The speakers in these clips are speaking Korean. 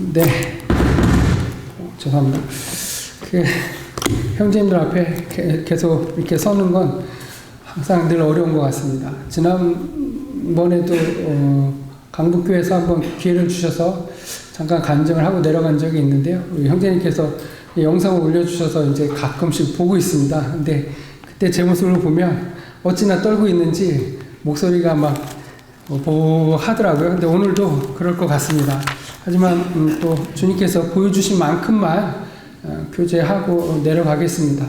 네, 죄송합니다. 형제님들 앞에 계속 이렇게 서는 건 항상 늘 어려운 것 같습니다. 지난번에도 강북교회에서 한번 기회를 주셔서 잠깐 간증을 하고 내려간 적이 있는데요. 우리 형제님께서 영상을 올려주셔서 이제 가끔씩 보고 있습니다. 근데 그때 제 모습을 보면 어찌나 떨고 있는지 목소리가 막 하더라고요. 근데 오늘도 그럴 것 같습니다. 하지만 또 주님께서 보여주신 만큼만 교제하고 내려가겠습니다.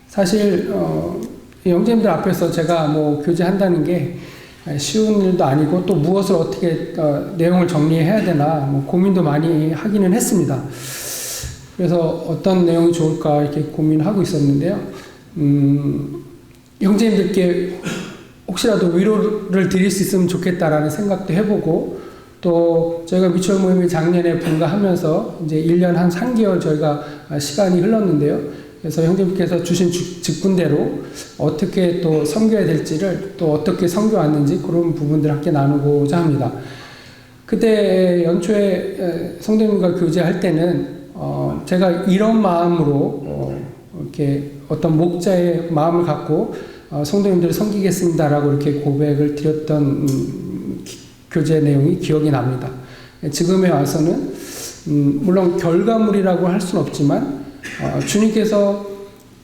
사실 형제님들 앞에서 제가 교제한다는 게 쉬운 일도 아니고 또 무엇을 어떻게 내용을 정리해야 되나 고민도 많이 하기는 했습니다. 그래서 어떤 내용이 좋을까 이렇게 고민하고 있었는데요. 형제님들께 혹시라도 위로를 드릴 수 있으면 좋겠다라는 생각도 해보고, 또 저희가 미추홀 모임이 작년에 분가하면서 이제 1년 한 3개월 저희가 시간이 흘렀는데요. 그래서 형제님께서 주신 직분대로 어떻게 또 섬겨야 될지를, 또 어떻게 섬겨왔는지 그런 부분들 함께 나누고자 합니다. 그때 연초에 성도님과 교제할 때는 제가 이런 마음으로 이렇게 어떤 목자의 마음을 갖고 성도님들을 섬기겠습니다라고 이렇게 고백을 드렸던 교제 내용이 기억이 납니다. 지금에 와서는 물론 결과물이라고 할 수는 없지만 주님께서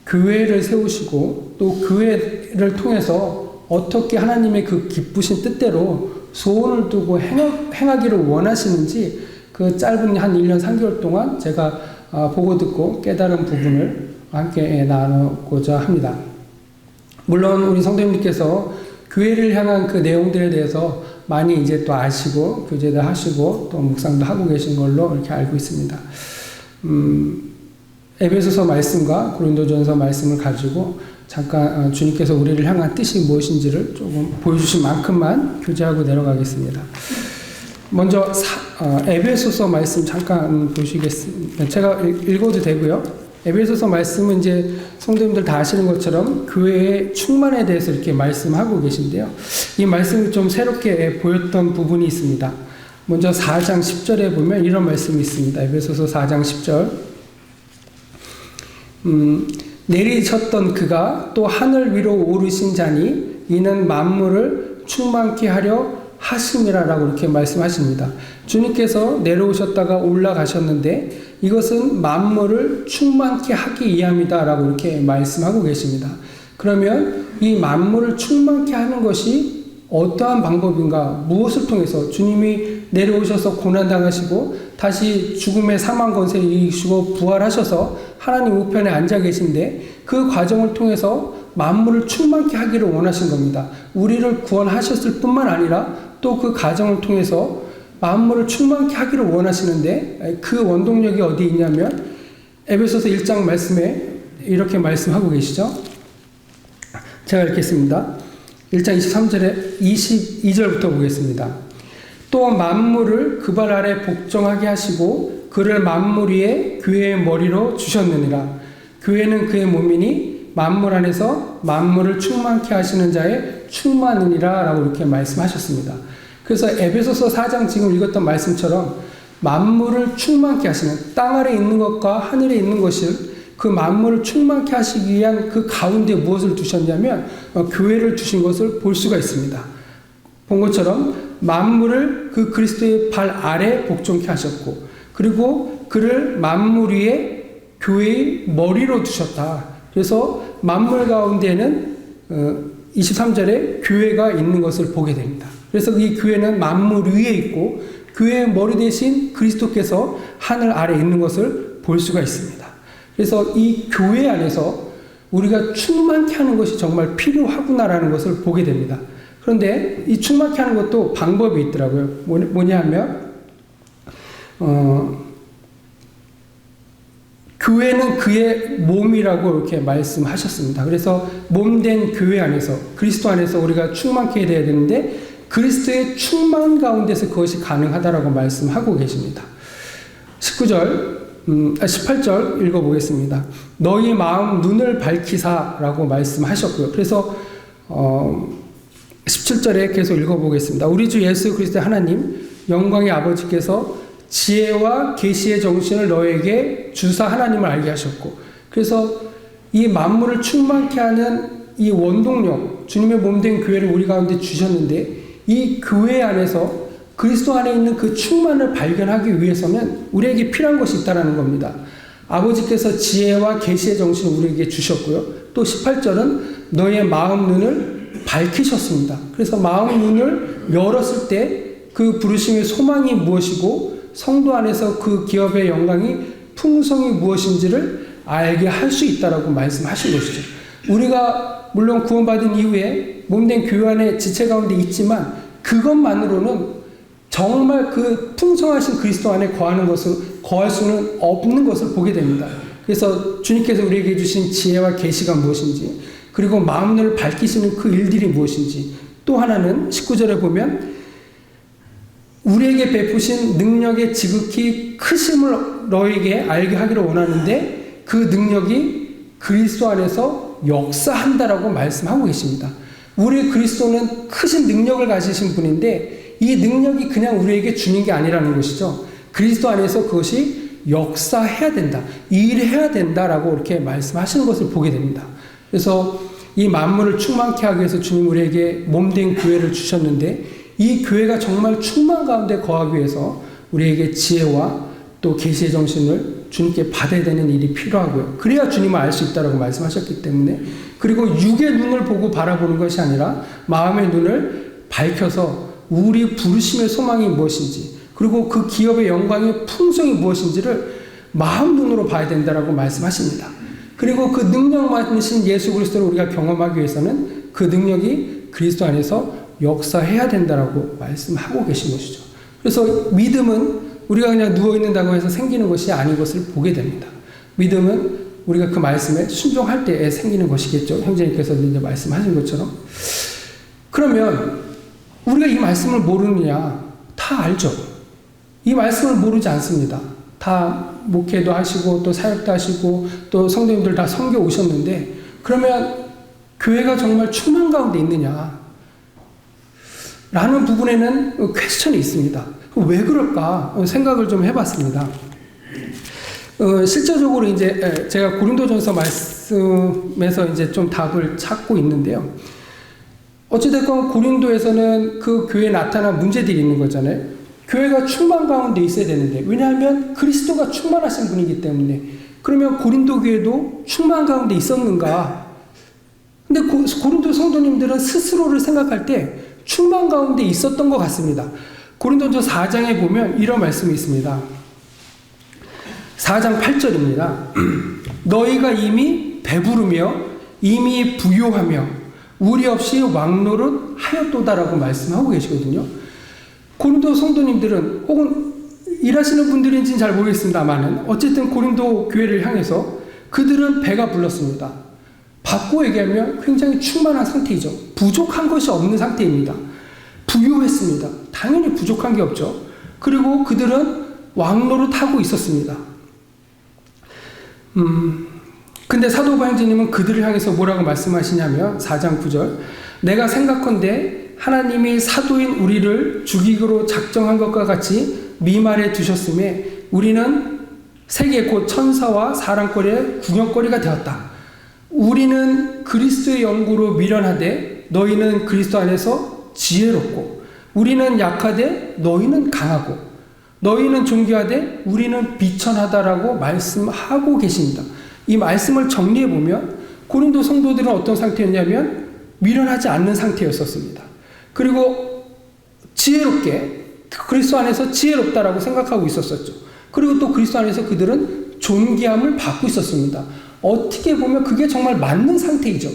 교회를 세우시고 또 교회를 통해서 어떻게 하나님의 그 기쁘신 뜻대로 소원을 두고 행하기를 원하시는지 그 짧은 한 1년 3개월 동안 제가 보고 듣고 깨달은 부분을 함께 나누고자 합니다. 물론 우리 성도님들께서 교회를 향한 그 내용들에 대해서 많이 이제 또 아시고 교제도 하시고 또 묵상도 하고 계신 걸로 이렇게 알고 있습니다. 에베소서 말씀과 고린도전서 말씀을 가지고 잠깐 주님께서 우리를 향한 뜻이 무엇인지를 조금 보여주신 만큼만 교제하고 내려가겠습니다. 먼저 에베소서 말씀 잠깐 보시겠습니다. 제가 읽어도 되고요. 에베소서 말씀은 이제 성도님들 다 아시는 것처럼 교회의 충만에 대해서 이렇게 말씀하고 계신데요. 이 말씀이 좀 새롭게 보였던 부분이 있습니다. 먼저 4장 10절에 보면 이런 말씀이 있습니다. 에베소서 4장 10절. 내리셨던 그가 또 하늘 위로 오르신 자니 이는 만물을 충만케 하려 하심이라라고 이렇게 말씀하십니다. 주님께서 내려오셨다가 올라가셨는데 이것은 만물을 충만케 하기 위함이다라고 이렇게 말씀하고 계십니다. 그러면 이 만물을 충만케 하는 것이 어떠한 방법인가? 무엇을 통해서? 주님이 내려오셔서 고난당하시고 다시 죽음의 사망 권세를 이기시고 부활하셔서 하나님 우편에 앉아 계신데 그 과정을 통해서 만물을 충만케 하기를 원하신 겁니다. 우리를 구원하셨을 뿐만 아니라 또 그 과정을 통해서 만물을 충만케 하기를 원하시는데 그 원동력이 어디 있냐면 에베소서 1장 말씀에 이렇게 말씀하고 계시죠. 제가 읽겠습니다. 1장 23절에 22절부터 보겠습니다. 또 만물을 그 발 아래 복종하게 하시고 그를 만물 위에 교회의 머리로 주셨느니라. 교회는 그의 몸이니 만물 안에서 만물을 충만케 하시는 자의 충만이니라 라고 이렇게 말씀하셨습니다. 그래서 에베소서 4장 지금 읽었던 말씀처럼 만물을 충만케 하시는, 땅 아래 있는 것과 하늘에 있는 것을 그 만물을 충만케 하시기 위한 그 가운데 무엇을 두셨냐면 교회를 두신 것을 볼 수가 있습니다. 본 것처럼 만물을 그 그리스도의 발 아래 복종케 하셨고 그리고 그를 만물 위에 교회의 머리로 두셨다. 그래서 만물 가운데는 23절에 교회가 있는 것을 보게 됩니다. 그래서 이 교회는 만물 위에 있고 교회의 머리 대신 그리스도께서 하늘 아래 있는 것을 볼 수가 있습니다. 그래서 이 교회 안에서 우리가 충만케 하는 것이 정말 필요하구나라는 것을 보게 됩니다. 그런데 이 충만케 하는 것도 방법이 있더라고요. 뭐냐 하면 교회는 그의 몸이라고 이렇게 말씀하셨습니다. 그래서 몸된 교회 안에서 그리스도 안에서 우리가 충만케 돼야 되는데 그리스도의 충만 가운데서 그것이 가능하다라고 말씀하고 계십니다. 18절 읽어보겠습니다. 너희 마음 눈을 밝히사라고 말씀하셨고요. 그래서 17절에 계속 읽어보겠습니다. 우리 주 예수 그리스도의 하나님 영광의 아버지께서 지혜와 계시의 정신을 너에게 주사 하나님을 알게 하셨고, 그래서 이 만물을 충만케 하는 이 원동력, 주님의 몸된 교회를 우리 가운데 주셨는데, 이 교회 안에서 그리스도 안에 있는 그 충만을 발견하기 위해서는 우리에게 필요한 것이 있다는 겁니다. 아버지께서 지혜와 계시의 정신을 우리에게 주셨고요. 또 18절은 너의 마음 눈을 밝히셨습니다. 그래서 마음 눈을 열었을 때 그 부르심의 소망이 무엇이고 성도 안에서 그 기업의 영광이 풍성이 무엇인지를 알게 할 수 있다라고 말씀하신 것이죠. 우리가 물론 구원받은 이후에 몸된 교회 안에 지체 가운데 있지만 그것만으로는 정말 그 풍성하신 그리스도 안에 거할 수는 없는 것을 보게 됩니다. 그래서 주님께서 우리에게 주신 지혜와 계시가 무엇인지, 그리고 마음을 밝히시는 그 일들이 무엇인지, 또 하나는 19절에 보면 우리에게 베푸신 능력의 지극히 크심을 너에게 알게 하기를 원하는데 그 능력이 그리스도 안에서 역사한다라고 말씀하고 계십니다. 우리 그리스도는 크신 능력을 가지신 분인데 이 능력이 그냥 우리에게 주는 게 아니라는 것이죠. 그리스도 안에서 그것이 역사해야 된다, 일해야 된다라고 이렇게 말씀하시는 것을 보게 됩니다. 그래서 이 만물을 충만케 하기 위해서 주님 우리에게 몸된 교회를 주셨는데 이 교회가 정말 충만 가운데 거하기 위해서 우리에게 지혜와 또 계시의 정신을 주님께 받아야 되는 일이 필요하고요. 그래야 주님을 알 수 있다고 말씀하셨기 때문에, 그리고 육의 눈을 보고 바라보는 것이 아니라 마음의 눈을 밝혀서 우리 부르심의 소망이 무엇인지, 그리고 그 기업의 영광의 풍성이 무엇인지를 마음 눈으로 봐야 된다고 말씀하십니다. 그리고 그 능력 많으신 예수 그리스도를 우리가 경험하기 위해서는 그 능력이 그리스도 안에서 역사해야 된다라고 말씀하고 계신 것이죠. 그래서 믿음은 우리가 그냥 누워있는다고 해서 생기는 것이 아닌 것을 보게 됩니다. 믿음은 우리가 그 말씀에 순종할 때에 생기는 것이겠죠. 형제님께서 이제 말씀하신 것처럼. 그러면 우리가 이 말씀을 모르느냐? 다 알죠. 이 말씀을 모르지 않습니다. 다 목회도 하시고 또 사역도 하시고 또 성도님들 다 섬겨 오셨는데, 그러면 교회가 정말 충만 가운데 있느냐? 라는 부분에는 퀘스천이 있습니다. 왜 그럴까 생각을 좀 해봤습니다. 실제적으로 이제 제가 고린도전서 말씀에서 이제 좀 답을 찾고 있는데요. 어찌됐건 고린도에서는 그 교회에 나타난 문제들이 있는 거잖아요. 교회가 충만 가운데 있어야 되는데, 왜냐하면 그리스도가 충만하신 분이기 때문에. 그러면 고린도 교회도 충만 가운데 있었는가? 근데 고린도 성도님들은 스스로를 생각할 때 충만 가운데 있었던 것 같습니다. 고린도전서 4장에 보면 이런 말씀이 있습니다. 4장 8절입니다. 너희가 이미 배부르며 이미 부요하며 우리 없이 왕노릇 하였도다라고 말씀하고 계시거든요. 고린도 성도님들은, 혹은 일하시는 분들인지는 잘 모르겠습니다만은 어쨌든 고린도 교회를 향해서 그들은 배가 불렀습니다. 바꾸어 얘기하면 굉장히 충만한 상태이죠. 부족한 것이 없는 상태입니다. 부유했습니다. 당연히 부족한 게 없죠. 그리고 그들은 왕노릇 하고 있었습니다. 근데 사도 바울님은 그들을 향해서 뭐라고 말씀하시냐면 4장 9절, 내가 생각컨대 하나님이 사도인 우리를 죽이기로 작정한 것과 같이 미말에 두셨음에 우리는 세계 곧 천사와 사람거리의 구경거리가 되었다. 우리는 그리스도의 영구로 미련하되 너희는 그리스도 안에서 지혜롭고, 우리는 약하되 너희는 강하고, 너희는 존귀하되 우리는 비천하다라고 말씀하고 계십니다. 이 말씀을 정리해 보면 고린도 성도들은 어떤 상태였냐면 미련하지 않는 상태였었습니다. 그리고 지혜롭게, 그리스도 안에서 지혜롭다라고 생각하고 있었었죠. 그리고 또 그리스도 안에서 그들은 존귀함을 받고 있었습니다. 어떻게 보면 그게 정말 맞는 상태이죠.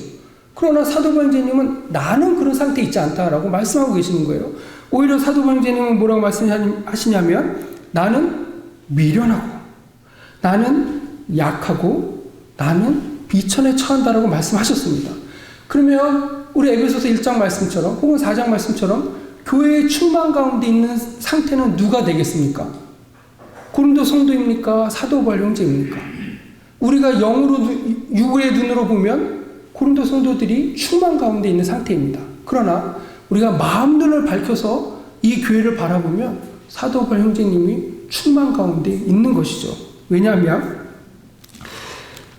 그러나 사도 바울님은 나는 그런 상태에 있지 않다라고 말씀하고 계시는 거예요. 오히려 사도 바울님은 뭐라고 말씀하시냐면 나는 미련하고, 나는 약하고, 나는 비천에 처한다라고 말씀하셨습니다. 그러면 우리 에베소서 1장 말씀처럼 혹은 4장 말씀처럼 교회의 충만 가운데 있는 상태는 누가 되겠습니까? 고린도 성도입니까? 사도 바울 형제입니까? 우리가 영으로, 육의 눈으로 보면 고린도 성도들이 충만 가운데 있는 상태입니다. 그러나 우리가 마음 눈을 밝혀서 이 교회를 바라보면 사도바울 형제님이 충만 가운데 있는 것이죠. 왜냐하면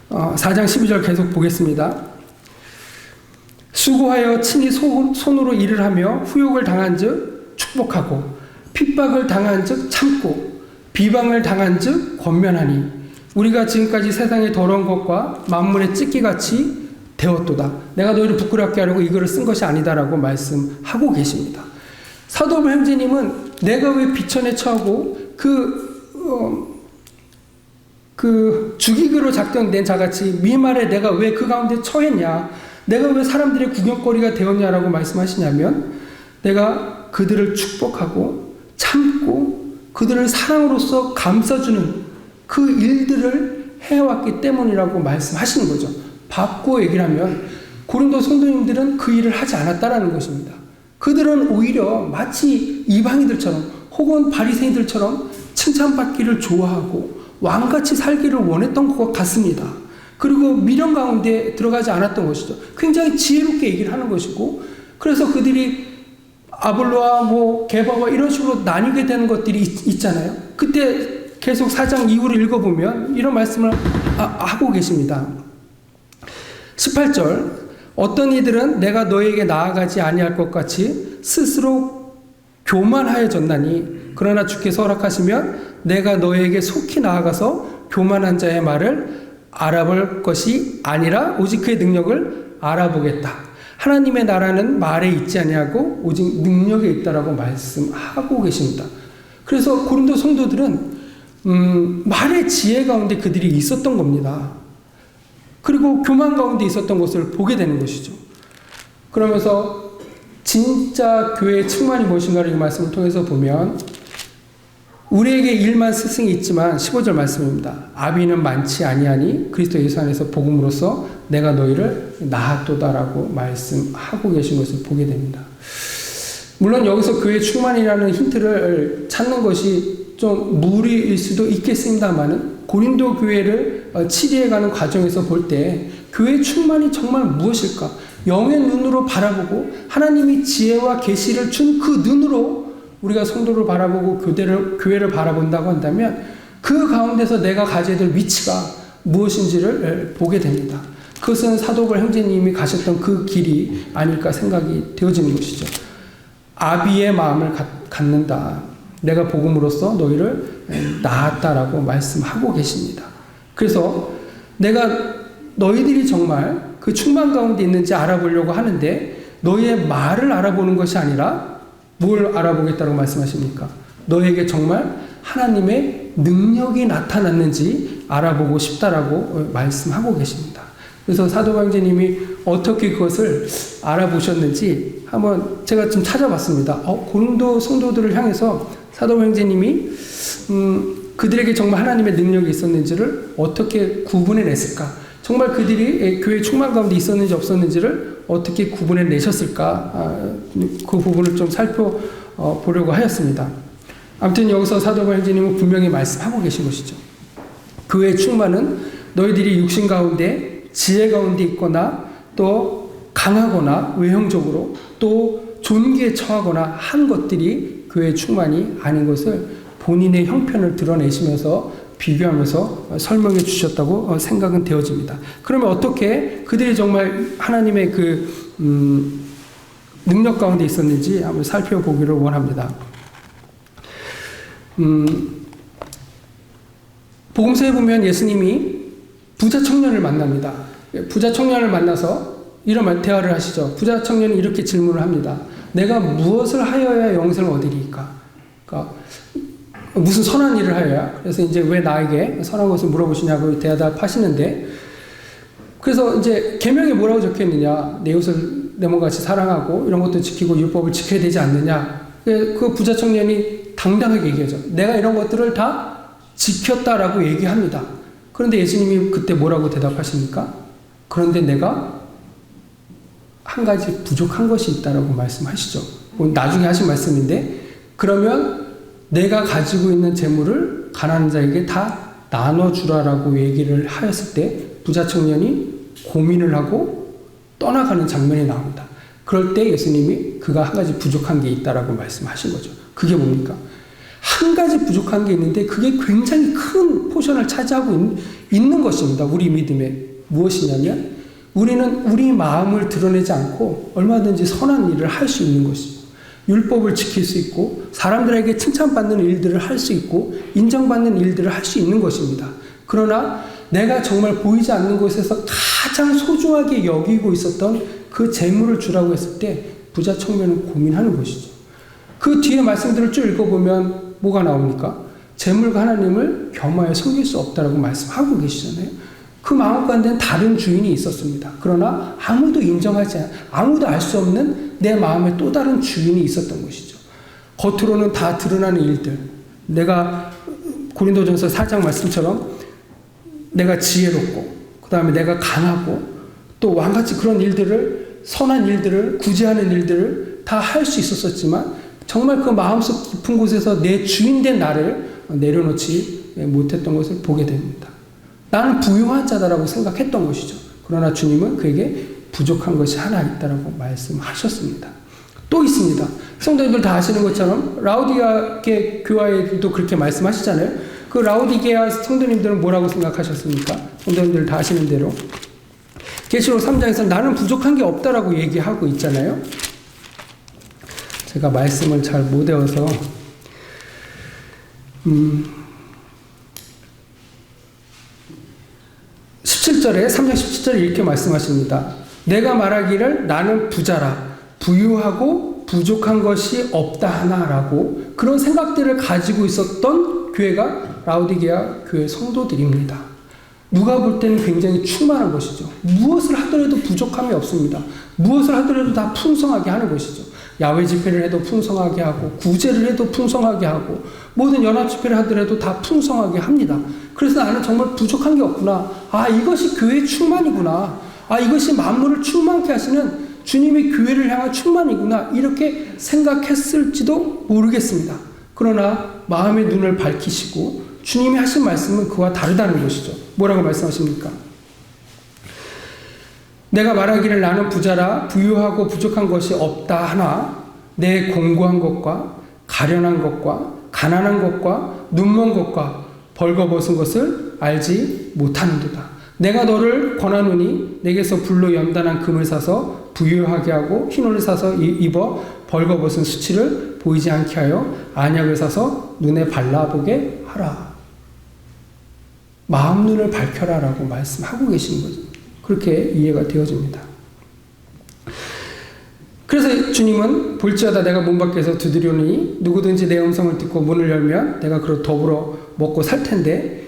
4장 12절 계속 보겠습니다. 수고하여 친히 손으로 일을 하며 후욕을 당한 즉 축복하고 핍박을 당한 즉 참고 비방을 당한 즉 권면하니 우리가 지금까지 세상의 더러운 것과 만물의 찢기같이 되었도다. 내가 너희를 부끄럽게 하려고 이거를 쓴 것이 아니다라고 말씀하고 계십니다. 사도바울 형제님은 내가 왜 비천에 처하고 그 죽이기로 작정된 자같이 미말에 내가 왜 그 가운데 처했냐, 내가 왜 사람들의 구경거리가 되었냐라고 말씀하시냐면 내가 그들을 축복하고 참고 그들을 사랑으로서 감싸주는 그 일들을 해왔기 때문이라고 말씀하시는 거죠. 바꾸어 얘기를 하면 고린도 성도님들은 그 일을 하지 않았다라는 것입니다. 그들은 오히려 마치 이방인들처럼 혹은 바리새인들처럼 칭찬받기를 좋아하고 왕같이 살기를 원했던 것 같습니다. 그리고 미련 가운데 들어가지 않았던 것이죠. 굉장히 지혜롭게 얘기를 하는 것이고, 그래서 그들이 아볼로와 게바와 이런 식으로 나뉘게 되는 것들이 있잖아요. 그때 계속 4장 이후를 읽어보면 이런 말씀을 하고 계십니다. 18절, 어떤 이들은 내가 너에게 나아가지 아니할 것 같이 스스로 교만하여졌나니 그러나 주께서 허락하시면 내가 너에게 속히 나아가서 교만한 자의 말을 알아볼 것이 아니라 오직 그의 능력을 알아보겠다. 하나님의 나라는 말에 있지 아니하고 오직 능력에 있다라고 말씀하고 계십니다. 그래서 고린도 성도들은 말의 지혜 가운데 그들이 있었던 겁니다. 그리고 교만 가운데 있었던 것을 보게 되는 것이죠. 그러면서 진짜 교회의 충만이 무엇인가를 이 말씀을 통해서 보면 우리에게 일만 스승이 있지만 15절 말씀입니다. 아비는 많지 아니하니 그리스도 예수 안에서 복음으로써 내가 너희를 낳았도다라고 말씀하고 계신 것을 보게 됩니다. 물론 여기서 교회 충만이라는 힌트를 찾는 것이 좀 무리일 수도 있겠습니다만은 고린도 교회를 치리해가는 과정에서 볼 때 교회 충만이 정말 무엇일까? 영의 눈으로 바라보고 하나님이 지혜와 계시를 준 그 눈으로 우리가 성도를 바라보고 교회를 바라본다고 한다면 그 가운데서 내가 가져야 될 위치가 무엇인지를 보게 됩니다. 그것은 사도바울 형제님이 가셨던 그 길이 아닐까 생각이 되어지는 것이죠. 아비의 마음을 갖는다. 내가 복음으로써 너희를 낳았다라고 말씀하고 계십니다. 그래서 내가 너희들이 정말 그 충만 가운데 있는지 알아보려고 하는데 너희의 말을 알아보는 것이 아니라 뭘 알아보겠다고 말씀하십니까? 너에게 정말 하나님의 능력이 나타났는지 알아보고 싶다라고 말씀하고 계십니다. 그래서 사도바울 형제님이 어떻게 그것을 알아보셨는지 한번 제가 좀 찾아봤습니다. 고린도 성도들을 향해서 사도바울 형제님이 그들에게 정말 하나님의 능력이 있었는지를 어떻게 구분해냈을까? 정말 그들이 교회 충만 가운데 있었는지 없었는지를 어떻게 구분해내셨을까? 그 부분을 좀 살펴보려고 하였습니다. 아무튼 여기서 사도바울 형제님은 분명히 말씀하고 계신 것이죠. 교회의 충만은 너희들이 육신 가운데 지혜 가운데 있거나 또 강하거나 외형적으로 또 존귀에 처하거나 한 것들이 교회의 충만이 아닌 것을 본인의 형편을 드러내시면서 비교하면서 설명해 주셨다고 생각은 되어집니다. 그러면 어떻게 그들이 정말 하나님의 그 능력 가운데 있었는지 한번 살펴보기를 원합니다. 복음서에 보면 예수님이 부자 청년을 만납니다. 부자 청년을 만나서 이런 대화를 하시죠. 부자 청년이 이렇게 질문을 합니다. 내가 무엇을 하여야 영생을 얻으리까? 그러니까 무슨 선한 일을 하여야? 그래서 이제 왜 나에게 선한 것을 물어보시냐고 대답하시는데, 그래서 이제 계명에 뭐라고 적혀있느냐? 내 이웃을 내 몸같이 사랑하고 이런 것도 지키고 율법을 지켜야 되지 않느냐? 그 부자 청년이 당당하게 얘기하죠. 내가 이런 것들을 다 지켰다라고 얘기합니다. 그런데 예수님이 그때 뭐라고 대답하십니까? 그런데 내가 한 가지 부족한 것이 있다라고 말씀하시죠. 나중에 하신 말씀인데, 그러면 내가 가지고 있는 재물을 가난한 자에게 다 나눠주라라고 얘기를 하였을 때 부자 청년이 고민을 하고 떠나가는 장면이 나옵니다. 그럴 때 예수님이 그가 한 가지 부족한 게 있다라고 말씀하신 거죠. 그게 뭡니까? 한 가지 부족한 게 있는데 그게 굉장히 큰 포션을 차지하고 있는 것입니다. 우리 믿음에. 무엇이냐면 우리는 우리 마음을 드러내지 않고 얼마든지 선한 일을 할 수 있는 것이죠. 율법을 지킬 수 있고 사람들에게 칭찬받는 일들을 할 수 있고 인정받는 일들을 할 수 있는 것입니다. 그러나 내가 정말 보이지 않는 곳에서 가장 소중하게 여기고 있었던 그 재물을 주라고 했을 때 부자 청년은 고민하는 것이죠. 그 뒤에 말씀들을 쭉 읽어보면 뭐가 나옵니까? 재물과 하나님을 겸하여 섬길 수 없다라고 말씀하고 계시잖아요. 그 마음 가운데는 다른 주인이 있었습니다. 그러나 아무도 인정하지 않아, 아무도 알 수 없는 내 마음에 또 다른 주인이 있었던 것이죠. 겉으로는 다 드러나는 일들. 내가 고린도전서 4장 말씀처럼 내가 지혜롭고 그 다음에 내가 강하고 또 왕같이 그런 일들을 선한 일들을 구제하는 일들을 다 할 수 있었지만 정말 그 마음속 깊은 곳에서 내 주인된 나를 내려놓지 못했던 것을 보게 됩니다. 나는 부유한 자다라고 생각했던 것이죠. 그러나 주님은 그에게 부족한 것이 하나 있다라고 말씀하셨습니다. 또 있습니다. 성도님들 다 아시는 것처럼 라우디게아 교회에도 그렇게 말씀하시잖아요. 그 라우디게아 성도님들은 뭐라고 생각하셨습니까? 성도님들 다 아시는 대로 계시록 3장에서 나는 부족한 게 없다라고 얘기하고 있잖아요. 제가 말씀을 잘 못 외워서 17절에 3장 17절에 이렇게 말씀하십니다. 내가 말하기를 나는 부자라 부유하고 부족한 것이 없다 하나라고 그런 생각들을 가지고 있었던 교회가 라우디게아 교회 성도들입니다. 누가 볼 때는 굉장히 충만한 것이죠. 무엇을 하더라도 부족함이 없습니다. 무엇을 하더라도 다 풍성하게 하는 것이죠. 야외 집회를 해도 풍성하게 하고 구제를 해도 풍성하게 하고 모든 연합 집회를 하더라도 다 풍성하게 합니다. 그래서 나는 정말 부족한 게 없구나. 아, 이것이 교회의 충만이구나. 아, 이것이 만물을 충만케 하시는 주님의 교회를 향한 충만이구나. 이렇게 생각했을지도 모르겠습니다. 그러나 마음의 눈을 밝히시고 주님이 하신 말씀은 그와 다르다는 것이죠. 뭐라고 말씀하십니까? 내가 말하기를 나는 부자라 부유하고 부족한 것이 없다 하나 내 공고한 것과 가련한 것과 가난한 것과 눈먼 것과 벌거벗은 것을 알지 못하는도다. 내가 너를 권하노니 내게서 불로 연단한 금을 사서 부유하게 하고 흰옷을 사서 입어 벌거벗은 수치를 보이지 않게 하여 안약을 사서 눈에 발라보게 하라. 마음 눈을 밝혀라 라고 말씀하고 계시는 거죠. 그렇게 이해가 되어집니다. 그래서 주님은 볼지어다 내가 문 밖에서 두드리오니 누구든지 내 음성을 듣고 문을 열면 내가 그로 더불어 먹고 살 텐데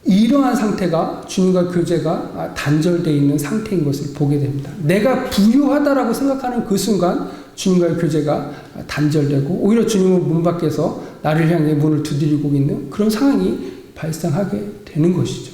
이러한 상태가 주님과 교제가 단절되어 있는 상태인 것을 보게 됩니다. 내가 부유하다라고 생각하는 그 순간 주님과의 교제가 단절되고 오히려 주님은 문 밖에서 나를 향해 문을 두드리고 있는 그런 상황이 발생하게 되는 것이죠.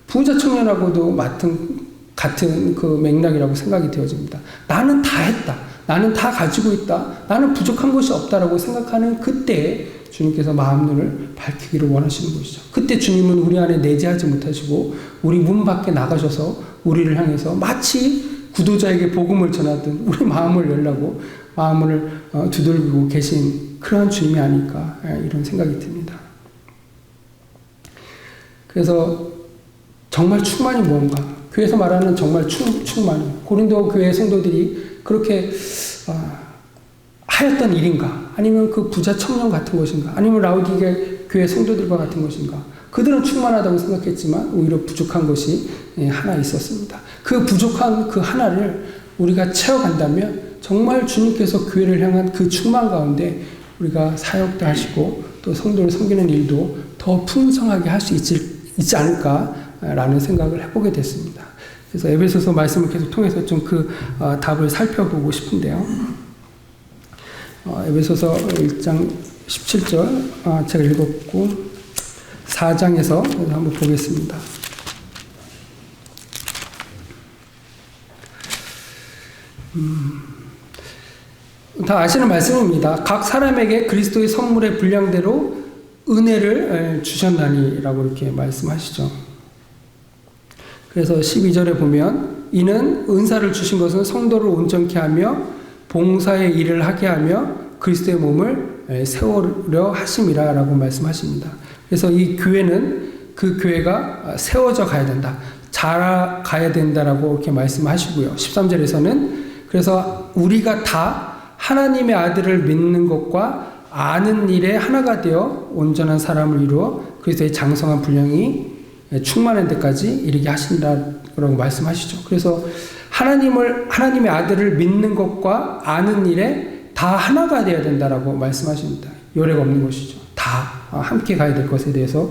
부자 청년하고도 같은 그 맥락이라고 생각이 되어집니다. 나는 다 했다. 나는 다 가지고 있다. 나는 부족한 것이 없다라고 생각하는 그때에 주님께서 마음 눈을 밝히기를 원하시는 것이죠. 그때 주님은 우리 안에 내재하지 못하시고 우리 문 밖에 나가셔서 우리를 향해서 마치 구도자에게 복음을 전하듯 우리 마음을 열라고 마음을 두들기고 계신 그러한 주님이 아닐까 이런 생각이 듭니다. 그래서 정말 충만이 뭔가 교회에서 말하는 정말 충만 고린도 교회 성도들이 그렇게 하였던 일인가 아니면 그 부자 청년 같은 것인가 아니면 라우디게아 교회 성도들과 같은 것인가 그들은 충만하다고 생각했지만 오히려 부족한 것이 하나 있었습니다. 그 부족한 그 하나를 우리가 채워간다면 정말 주님께서 교회를 향한 그 충만 가운데 우리가 사역도 하시고 또 성도를 섬기는 일도 더 풍성하게 할 수 있지 않을까라는 생각을 해보게 됐습니다. 그래서 에베소서 말씀을 계속 통해서 좀 그 답을 살펴보고 싶은데요. 에베소서 1장 17절 제가 읽었고 4장에서 한번 보겠습니다. 다 아시는 말씀입니다. 각 사람에게 그리스도의 선물의 분량대로 은혜를 주셨나니라고 이렇게 말씀하시죠. 그래서 12절에 보면 이는 은사를 주신 것은 성도를 온전케 하며 봉사의 일을 하게 하며 그리스도의 몸을 세우려 하심이라라고 말씀하십니다. 그래서 이 교회는 그 교회가 세워져 가야 된다. 자라가야 된다라고 이렇게 말씀하시고요. 13절에서는 그래서 우리가 다 하나님의 아들을 믿는 것과 아는 일에 하나가 되어 온전한 사람을 이루어 그리스도의 장성한 분량이 충만한 데까지 이르게 하신다라고 말씀하시죠. 그래서 하나님의 아들을 믿는 것과 아는 일에 다 하나가 되어야 된다라고 말씀하십니다. 요래가 없는 것이죠. 다 함께 가야 될 것에 대해서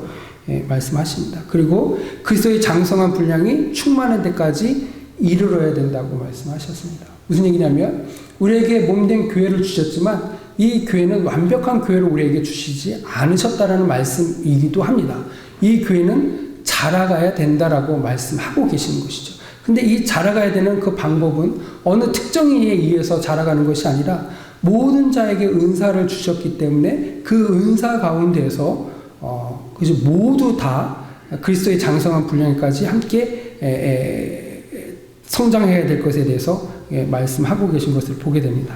말씀하십니다. 그리고 그리스도의 장성한 분량이 충만한 데까지 이르러야 된다고 말씀하셨습니다. 무슨 얘기냐면 우리에게 몸된 교회를 주셨지만 이 교회는 완벽한 교회를 우리에게 주시지 않으셨다라는 말씀이기도 합니다. 이 교회는 자라가야 된다라고 말씀하고 계시는 것이죠. 근데 이 자라가야 되는 그 방법은 어느 특정인에 의해서 자라가는 것이 아니라 모든 자에게 은사를 주셨기 때문에 그 은사 가운데에서 모두 다 그리스도의 장성한 분량까지 함께 성장해야 될 것에 대해서 말씀하고 계신 것을 보게 됩니다.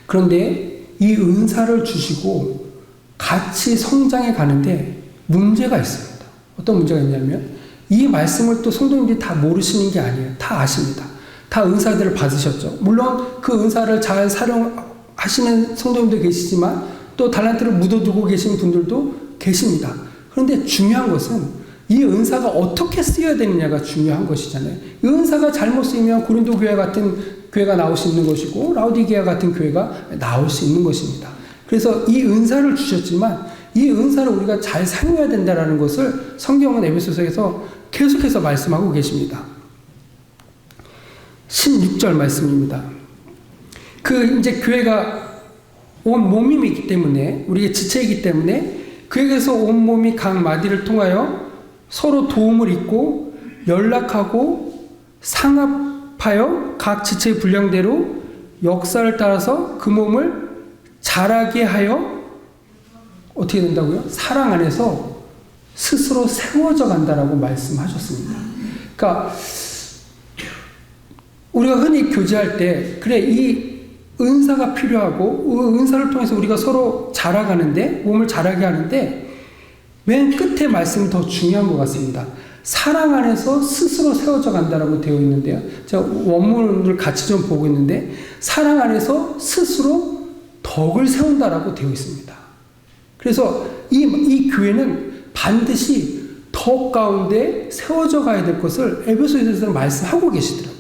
그런데 이 은사를 주시고 같이 성장해 가는데 문제가 있습니다. 어떤 문제가 있냐면 이 말씀을 또 성도님들이 다 모르시는 게 아니에요. 다 아십니다. 다 은사들을 받으셨죠. 물론 그 은사를 잘 사용하시는 성도님도 계시지만 또 달란트를 묻어두고 계신 분들도 계십니다. 그런데 중요한 것은 이 은사가 어떻게 쓰여야 되느냐가 중요한 것이잖아요. 이 은사가 잘못 쓰이면 고린도 교회 같은 교회가 나올 수 있는 것이고 라우디게아 같은 교회가 나올 수 있는 것입니다. 그래서 이 은사를 주셨지만 이 은사를 우리가 잘 사용해야 된다는 것을 성경은 에베소서에서 계속해서 말씀하고 계십니다. 16절 말씀입니다. 이제 교회가 온 몸이기 때문에, 우리의 지체이기 때문에, 그에게서 온 몸이 각 마디를 통하여 서로 도움을 잇고 연락하고 상합하여 각 지체의 분량대로 역사를 따라서 그 몸을 자라게 하여 어떻게 된다고요? 사랑 안에서 스스로 세워져 간다라고 말씀하셨습니다. 그러니까 우리가 흔히 교제할 때 그래 이 은사가 필요하고 그 은사를 통해서 우리가 서로 자라가는데 몸을 자라게 하는데 맨 끝에 말씀이 더 중요한 것 같습니다. 사랑 안에서 스스로 세워져 간다라고 되어 있는데요. 제가 원문을 같이 좀 보고 있는데 사랑 안에서 스스로 덕을 세운다라고 되어 있습니다. 그래서 이 교회는 반드시 덕 가운데 세워져 가야 될 것을 에베소서에서 말씀하고 계시더라고요.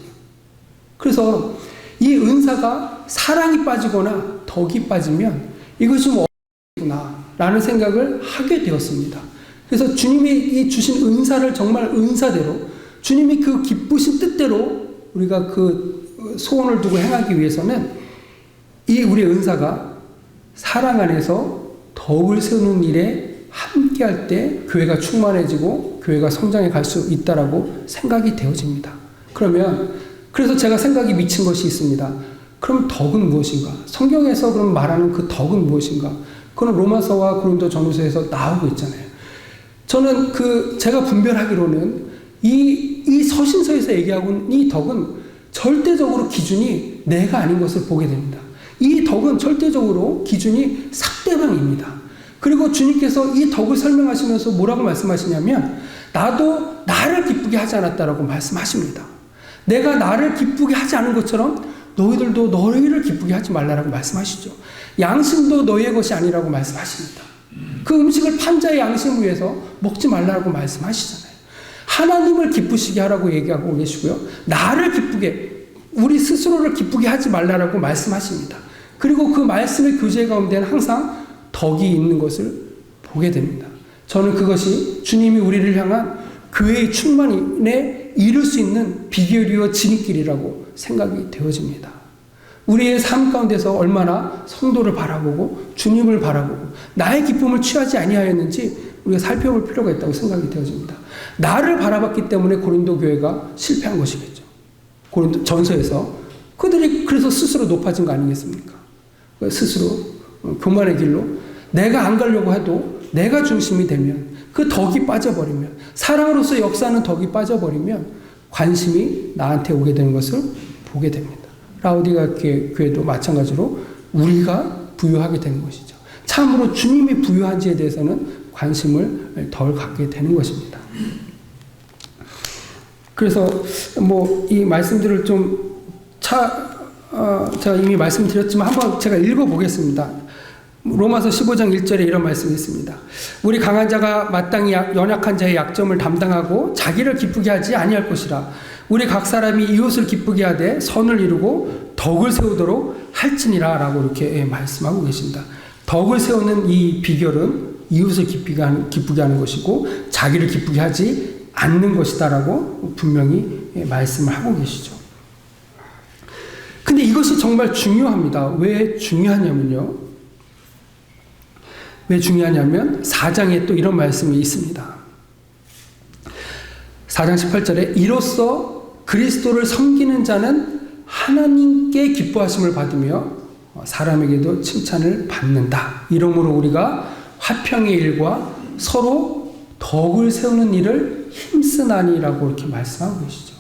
그래서 이 은사가 사랑이 빠지거나 덕이 빠지면 이것이 뭐구나 라는 생각을 하게 되었습니다. 그래서 주님이 이 주신 은사를 정말 은사대로 주님이 그 기쁘신 뜻대로 우리가 그 소원을 두고 행하기 위해서는 이 우리의 은사가 사랑 안에서 덕을 세우는 일에 함께 할 때 교회가 충만해지고 교회가 성장해 갈 수 있다라고 생각이 되어집니다. 그래서 제가 생각이 미친 것이 있습니다. 그럼 덕은 무엇인가? 성경에서 그럼 말하는 그 덕은 무엇인가? 그건 로마서와 고린도 전후서에서 나오고 있잖아요. 저는 제가 분별하기로는 이 서신서에서 얘기하고 있는 이 덕은 절대적으로 기준이 내가 아닌 것을 보게 됩니다. 이 덕은 절대적으로 기준이 상대방입니다. 그리고 주님께서 이 덕을 설명하시면서 뭐라고 말씀하시냐면 나도 나를 기쁘게 하지 않았다라고 말씀하십니다. 내가 나를 기쁘게 하지 않은 것처럼 너희들도 너희를 기쁘게 하지 말라라고 말씀하시죠. 양심도 너희의 것이 아니라고 말씀하십니다. 그 음식을 판자의 양심을 위해서 먹지 말라고 말씀하시잖아요. 하나님을 기쁘시게 하라고 얘기하고 계시고요. 나를 기쁘게, 우리 스스로를 기쁘게 하지 말라라고 말씀하십니다. 그리고 그 말씀의 교제 가운데는 항상 덕이 있는 것을 보게 됩니다. 저는 그것이 주님이 우리를 향한 교회의 충만에 이룰 수 있는 비결이요 지름길이라고 생각이 되어집니다. 우리의 삶 가운데서 얼마나 성도를 바라보고 주님을 바라보고 나의 기쁨을 취하지 아니하였는지 우리가 살펴볼 필요가 있다고 생각이 되어집니다. 나를 바라봤기 때문에 고린도 교회가 실패한 것이겠죠. 고린도 전서에서 그들이 그래서 스스로 높아진 거 아니겠습니까? 스스로 교만의 길로 내가 안 가려고 해도 내가 중심이 되면 그 덕이 빠져버리면 사랑으로서 역사하는 덕이 빠져버리면 관심이 나한테 오게 되는 것을 보게 됩니다. 라우디게아 교회도 마찬가지로 우리가 부여하게 되는 것이죠. 참으로 주님이 부여한지에 대해서는 관심을 덜 갖게 되는 것입니다. 그래서 이 말씀들을 제가 이미 말씀드렸지만 한번 제가 읽어보겠습니다. 로마서 15장 1절에 이런 말씀이 있습니다. 우리 강한 자가 마땅히 연약한 자의 약점을 담당하고 자기를 기쁘게 하지 아니할 것이라. 우리 각 사람이 이웃을 기쁘게 하되 선을 이루고 덕을 세우도록 할지니라 라고 이렇게 말씀하고 계십니다. 덕을 세우는 이 비결은 이웃을 기쁘게 하는 것이고 자기를 기쁘게 하지 않는 것이다 라고 분명히 말씀을 하고 계시죠. 근데 이것이 정말 중요합니다. 왜 중요하냐면 4장에 또 이런 말씀이 있습니다. 4장 18절에 이로써 그리스도를 섬기는 자는 하나님께 기뻐하심을 받으며 사람에게도 칭찬을 받는다. 이러므로 우리가 화평의 일과 서로 덕을 세우는 일을 힘쓰나니라고 이렇게 말씀하고 계시죠.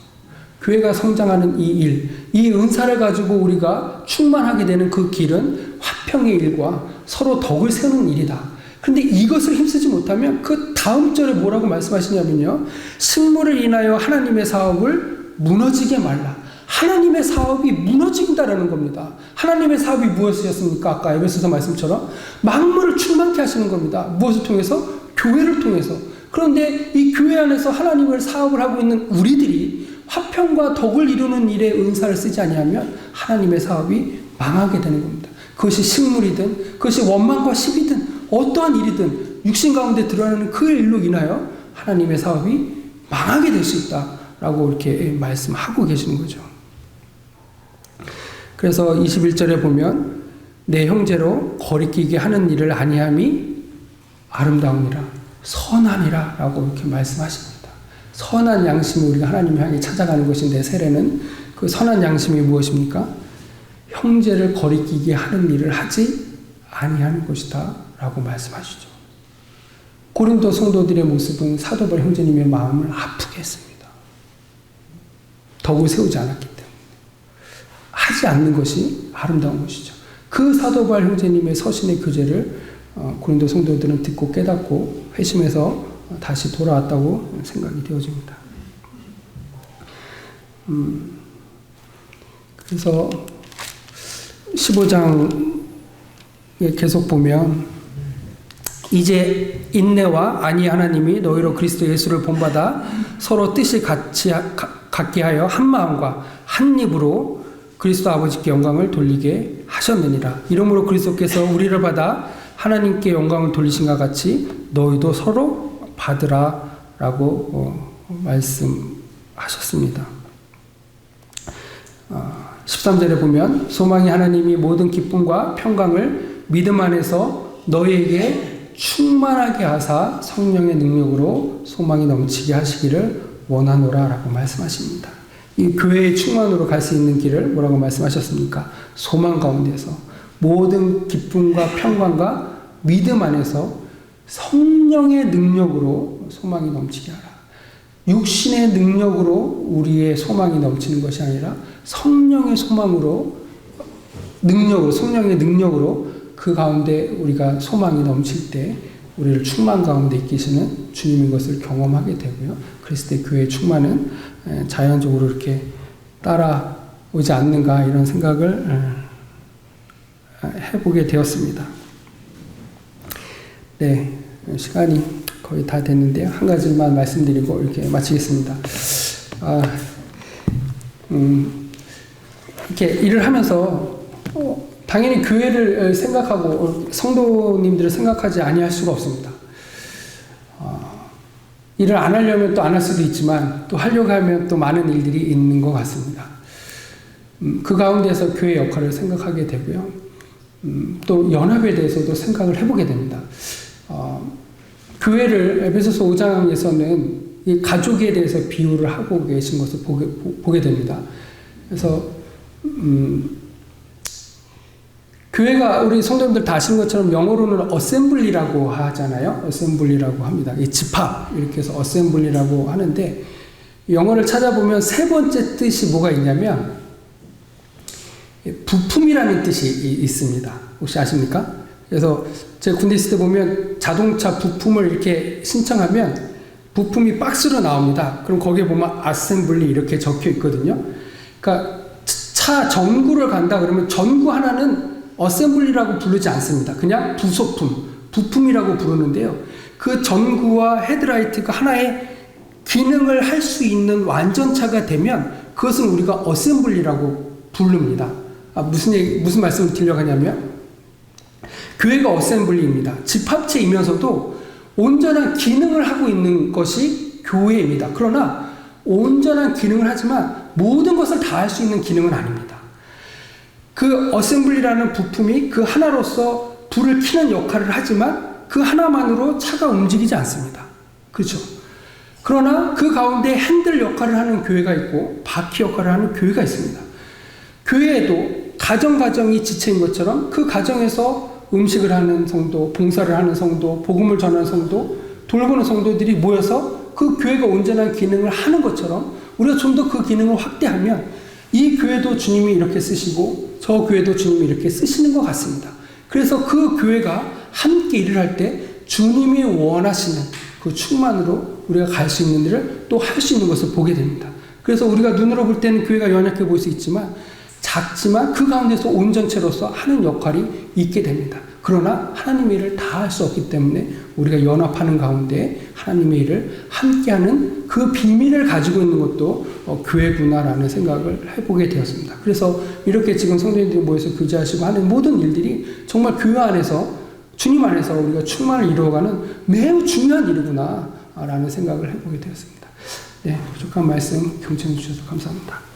교회가 성장하는 이 일, 이 은사를 가지고 우리가 충만하게 되는 그 길은 화평의 일과 서로 덕을 세우는 일이다. 그런데 이것을 힘쓰지 못하면 그 다음 절에 뭐라고 말씀하시냐면요. 식물을 인하여 하나님의 사업을 무너지게 말라. 하나님의 사업이 무너진다라는 겁니다. 하나님의 사업이 무엇이었습니까? 아까 에베소서 말씀처럼 만물을 충만케 하시는 겁니다. 무엇을 통해서? 교회를 통해서. 그런데 이 교회 안에서 하나님을 사업을 하고 있는 우리들이 화평과 덕을 이루는 일에 은사를 쓰지 아니하면 하나님의 사업이 망하게 되는 겁니다. 그것이 식물이든 그것이 원망과 시비든 어떠한 일이든 육신 가운데 드러나는 그 일로 인하여 하나님의 사업이 망하게 될 수 있다라고 이렇게 말씀하고 계시는 거죠. 그래서 21절에 보면 내 형제로 거리끼게 하는 일을 아니함이 아름다우니라 선하니라 라고 이렇게 말씀하십니다. 선한 양심이 우리가 하나님을 향해 찾아가는 것인데 세례는 그 선한 양심이 무엇입니까? 형제를 거리끼게 하는 일을 하지 아니하는 것이다 라고 말씀하시죠. 고린도 성도들의 모습은 사도 바울 형제님의 마음을 아프게 했습니다. 덕을 세우지 않았기 때문에 하지 않는 것이 아름다운 것이죠. 그 사도 바울 형제님의 서신의 교제를 고린도 성도들은 듣고 깨닫고 회심해서 다시 돌아왔다고 생각이 되어집니다. 그래서 15장에 계속 보면 이제 인내와 안위 하나님이 너희로 그리스도 예수를 본받아 서로 뜻이 같게 하여 한 마음과 한 입으로 그리스도 아버지께 영광을 돌리게 하셨느니라. 이러므로 그리스도께서 우리를 받아 하나님께 영광을 돌리신과 같이 너희도 서로 받으라 라고 말씀하셨습니다. 13절에 보면 소망이 하나님이 모든 기쁨과 평강을 믿음 안에서 너희에게 충만하게 하사 성령의 능력으로 소망이 넘치게 하시기를 원하노라 라고 말씀하십니다. 이 교회의 충만으로 갈 수 있는 길을 뭐라고 말씀하셨습니까? 소망 가운데서 모든 기쁨과 평강과 믿음 안에서 성령의 능력으로 소망이 넘치게 하라. 육신의 능력으로 우리의 소망이 넘치는 것이 아니라 성령의 소망으로 성령의 능력으로 그 가운데 우리가 소망이 넘칠 때 우리를 충만 가운데 이끄시는 주님인 것을 경험하게 되고요. 그랬을 때 교회의 충만은 자연적으로 이렇게 따라오지 않는가 이런 생각을 해보게 되었습니다. 네, 시간이 거의 다 됐는데요. 한 가지만 말씀드리고 이렇게 마치겠습니다. 이렇게 일을 하면서 당연히 교회를 생각하고 성도님들을 생각하지 아니할 수가 없습니다. 일을 안 하려면 또 안 할 수도 있지만 또 하려고 하면 또 많은 일들이 있는 것 같습니다. 그 가운데서 교회의 역할을 생각하게 되고요. 또 연합에 대해서도 생각을 해보게 됩니다. 교회를 에베소서 5장에서는 이 가족에 대해서 비유를 하고 계신 것을 보게 됩니다. 그래서 교회가 우리 성도님들 다 아시는 것처럼 영어로는 어셈블리라고 하잖아요. 어셈블리라고 합니다. 이 집합 이렇게 해서 어셈블리라고 하는데 영어를 찾아보면 세 번째 뜻이 뭐가 있냐면 부품이라는 뜻이 있습니다. 혹시 아십니까? 그래서 제가 군대 있을 때 보면 자동차 부품을 이렇게 신청하면 부품이 박스로 나옵니다. 그럼 거기에 보면 아셈블리 이렇게 적혀 있거든요. 그러니까 차 전구를 간다 그러면 전구 하나는 어셈블리라고 부르지 않습니다. 그냥 부속품, 부품이라고 부르는데요. 그 전구와 헤드라이트가 하나의 기능을 할 수 있는 완전차가 되면 그것은 우리가 어셈블리라고 부릅니다. 무슨 말씀을 드리려고 하냐면 교회가 어셈블리입니다. 집합체이면서도 온전한 기능을 하고 있는 것이 교회입니다. 그러나 온전한 기능을 하지만 모든 것을 다 할 수 있는 기능은 아닙니다. 그 어셈블리라는 부품이 그 하나로서 불을 켜는 역할을 하지만 그 하나만으로 차가 움직이지 않습니다. 그렇죠? 그러나 그 가운데 핸들 역할을 하는 교회가 있고 바퀴 역할을 하는 교회가 있습니다. 교회에도 가정이 지체인 것처럼 그 가정에서 음식을 하는 성도, 봉사를 하는 성도, 복음을 전하는 성도, 돌보는 성도들이 모여서 그 교회가 온전한 기능을 하는 것처럼 우리가 좀 더 그 기능을 확대하면 이 교회도 주님이 이렇게 쓰시고 저 교회도 주님이 이렇게 쓰시는 것 같습니다. 그래서 그 교회가 함께 일을 할 때 주님이 원하시는 그 충만으로 우리가 갈 수 있는 일을 또 할 수 있는 것을 보게 됩니다. 그래서 우리가 눈으로 볼 때는 교회가 연약해 보일 수 있지만 작지만 그 가운데서 온전체로서 하는 역할이 있게 됩니다. 그러나 하나님의 일을 다 할 수 없기 때문에 우리가 연합하는 가운데 하나님의 일을 함께하는 그 비밀을 가지고 있는 것도 교회구나라는 생각을 해보게 되었습니다. 그래서 이렇게 지금 성도님들이 모여서 교제하시고 하는 모든 일들이 정말 교회 안에서 주님 안에서 우리가 충만을 이루어가는 매우 중요한 일이구나 라는 생각을 해보게 되었습니다. 네, 부족한 말씀 경청해 주셔서 감사합니다.